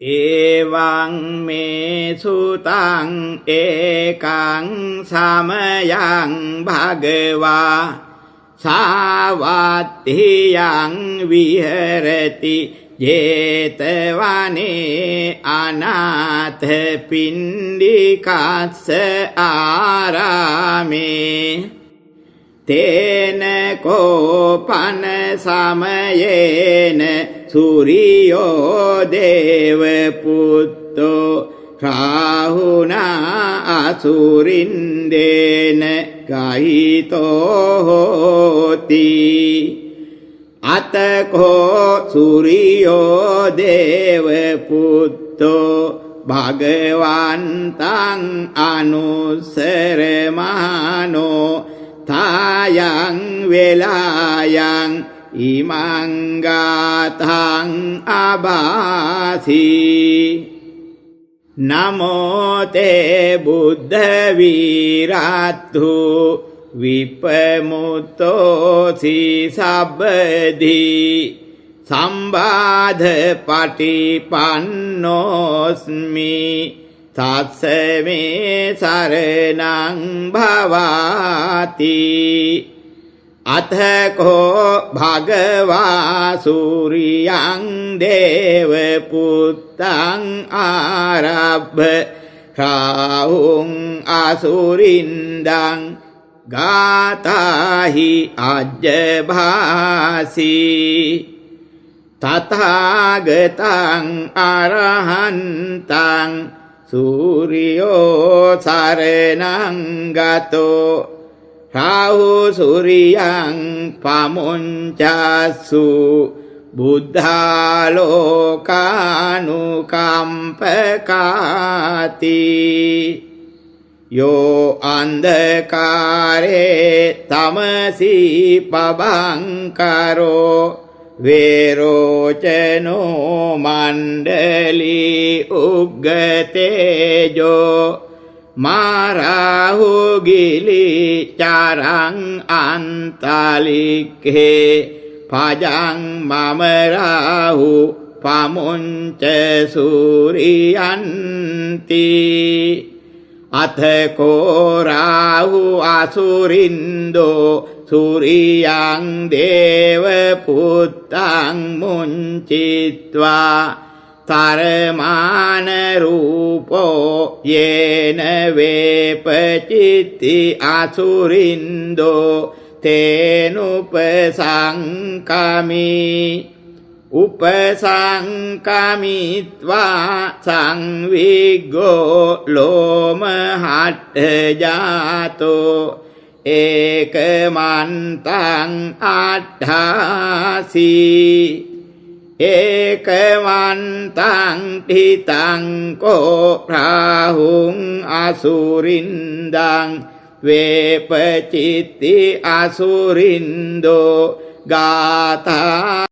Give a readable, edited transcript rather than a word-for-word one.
එවං මේ සුතං ඒකං සමයං භගවා සාවත්තියං විහෙරති ජේතවනේ අනාථ පිණ්ඩිකස්ස ආරාමේ තේන කෝපන සමයේන සූරියෝ දේව පුත්තෝ රාහුනා අසුරින්දේන ගහිතෝ හෝති අතකෝ සූරියෝ දේව පුත්තෝ භගවන්තං අනුස්සරමානෝ තායං වෙලායං ඉමං ගාතං අබාසි නමෝ තේ බුද්ධ වීරත්තු විපමුත්තෝසි සබ්බදී සම්බාධ පටිපන්නෝස්මි තස්ස මේ සරණං භවාති අතකෝ භගවා සූරියං දේව පුත්තං ආරබ්බ රාහුං අසුරින්දං ගාතාහි අජ්ජභාසි තථාගතං අරහන්තං සූරියෝ සරණං ගතෝ රාහු සූරියං පමුංචස්සු බුද්ධාලෝකානුකම්පකාති යෝ අන්ධකාරේ තමසි පබංකරෝ වේරෝචනෝ මණ්ඩලි උග්ගතේජෝ මාරාහු ගිලි චරං අන්තලික්ඛේ පජං මම රාහු පමුංච සූරියන්ති අතකෝ රාහු අසුරින්දෝ සූරියං දේව පුත්තං මුංචිත්වා තරමාන රූපෝ යේන වේපචිත්ති අසුරින්දෝ තේනුපසංකමි උපසංකමිත්වා සංවිග්ගෝ ලෝමහට්ඨ ජාතෝ ඒකමන්තං අට්ඨාසි ඒකමන්තං ඨිතං කෝ රාහුං අසුරින්දං වේපචිත්ති අසුරින්දෝ ගාථා